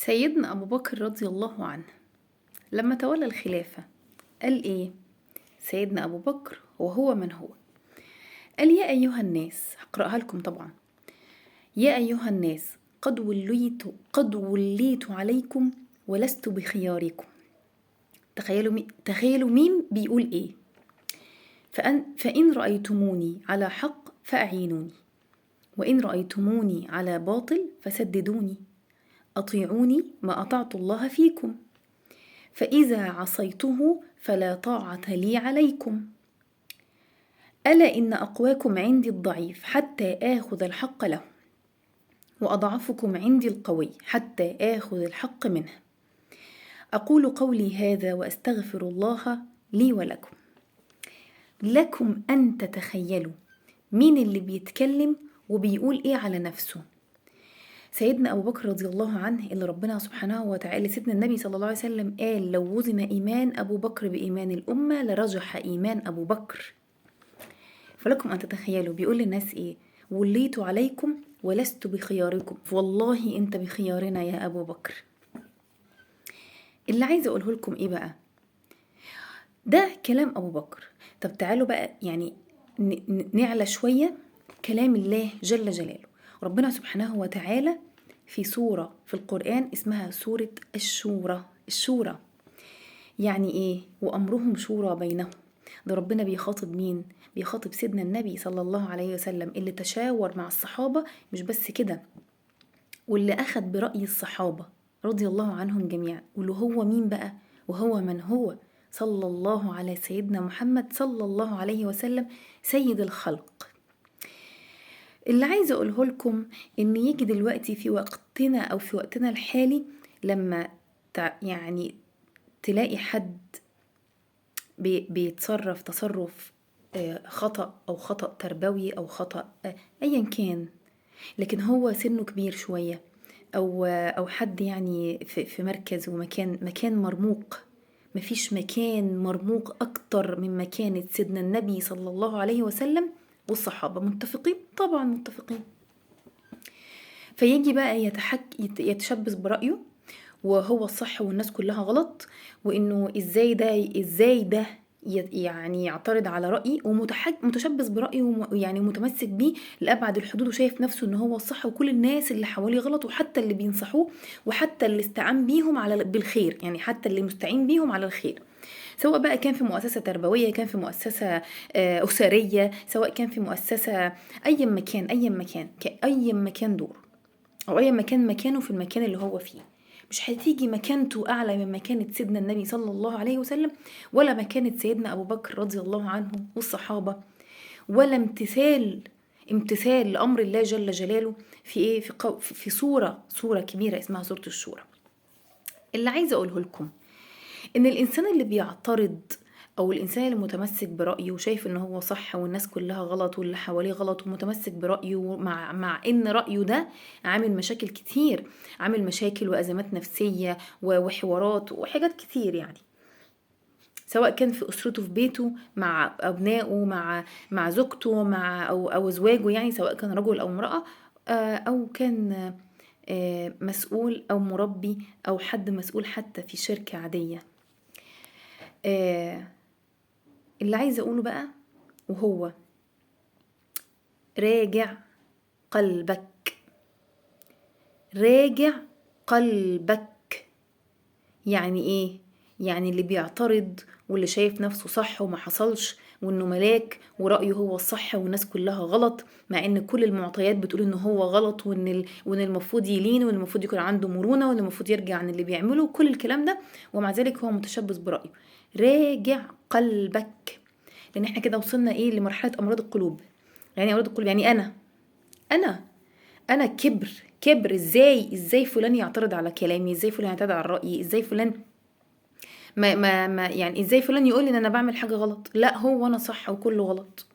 سيدنا أبو بكر رضي الله عنه لما تولى الخلافة قال إيه؟ سيدنا أبو بكر وهو من هو؟ قال: يا أيها الناس، هقرأها لكم طبعا. يا أيها الناس قد وليت عليكم ولست بخياركم. تخيلوا مين بيقول إيه؟ فإن رأيتموني على حق فأعينوني، وإن رأيتموني على باطل فسددوني، أطيعوني ما أطعت الله فيكم، فإذا عصيته فلا طاعة لي عليكم. ألا إن أقواكم عندي الضعيف حتى آخذ الحق له، وأضعفكم عندي القوي حتى آخذ الحق منه. أقول قولي هذا وأستغفر الله لي ولكم. لكم أن تتخيلوا مين اللي بيتكلم وبيقول إيه على نفسه. سيدنا أبو بكر رضي الله عنه، اللي ربنا سبحانه وتعالى سيدنا النبي صلى الله عليه وسلم قال: لو وزن إيمان أبو بكر بإيمان الأمة لرجح إيمان أبو بكر. فلكم أن تتخيلوا بيقول للناس إيه؟ وليت عليكم ولست بخياركم، والله أنت بخيارنا يا أبو بكر. اللي عايزة أقوله لكم إيه بقى؟ ده كلام أبو بكر. طب تعالوا بقى يعني نعلى شوية كلام الله جل جلاله. ربنا سبحانه وتعالى في سورة في القرآن اسمها سورة الشورى. يعني إيه؟ وأمرهم شورى بينهم. ده ربنا بيخاطب مين؟ بيخاطب سيدنا النبي صلى الله عليه وسلم، اللي تشاور مع الصحابة. مش بس كده، واللي أخذ برأي الصحابة رضي الله عنهم جميعا. واللي هو مين بقى؟ وهو من هو؟ صلى الله على سيدنا محمد صلى الله عليه وسلم، سيد الخلق. اللي عايزة أقوله لكم إن يجي دلوقتي في وقتنا الحالي لما يعني تلاقي حد بيتصرف تصرف خطأ أو خطأ تربوي أو خطأ أيا كان، لكن هو سنه كبير شوية، أو حد يعني في مركز ومكان مرموق. مفيش مكان مرموق أكتر من مكانة سيدنا النبي صلى الله عليه وسلم والصحابة. متفقين؟ طبعا متفقين. فيجي بقى يتشبث برأيه وهو الصح والناس كلها غلط، وإنه إزاي ده يعني يعترض على رأيي، ومتشبث برأيه يعني متمسك بيه لأبعد الحدود، وشايف نفسه إن هو الصح وكل الناس اللي حواليه غلط، وحتى اللي بينصحوه وحتى اللي استعان بيهم بالخير، يعني حتى اللي مستعين بيهم على الخير، سواء بقى كان في مؤسسة تربوية، كان في مؤسسة أسرية، سواء كان في مؤسسة أي مكان دور، أو أي مكانه في المكان اللي هو فيه. مش هتيجي مكانته أعلى من مكانة سيدنا النبي صلى الله عليه وسلم، ولا مكانة سيدنا أبو بكر رضي الله عنه والصحابة، ولا امتثال لأمر الله جل جلاله في إيه؟ في سورة كبيرة اسمها سورة الشورى. اللي عايزة أقوله لكم إن الإنسان اللي بيعترض، أو الإنسان اللي متمسك برأيه وشايف إن هو صح والناس كلها غلط واللي حواليه غلط، ومتمسك برأيه مع إن رأيه ده عامل مشاكل كتير، عامل مشاكل وأزمات نفسية وحوارات وحاجات كتير، يعني سواء كان في أسرته، في بيته، مع أبنائه، مع زوجته، أو أزواجه، يعني سواء كان رجل أو امرأة، أو كان مسؤول أو مربي أو حد مسؤول حتى في شركة عادية. اللي عايزة أقوله بقى وهو راجع قلبك. يعني إيه؟ يعني اللي بيعترض واللي شايف نفسه صح وما حصلش، وإنه ملاك ورأيه هو الصح والناس كلها غلط، مع إن كل المعطيات بتقول إنه هو غلط، وإن المفروض يلين، وإن المفروض يكون عنده مرونة، وإن المفروض يرجع عن اللي بيعمله، كل الكلام ده، ومع ذلك هو متشبث برأيه. راجع قلبك، لأن إحنا كده وصلنا إيه؟ لمرحلة أمراض القلوب. يعني أمراض القلوب يعني أنا كبر. إزاي فلان يعترض على كلامي؟ إزاي فلان يعترض على رأيي؟ إزاي فلان ما يعني إزاي فلان يقول لي إن أنا بعمل حاجة غلط؟ لا، هو أنا صح وكله غلط.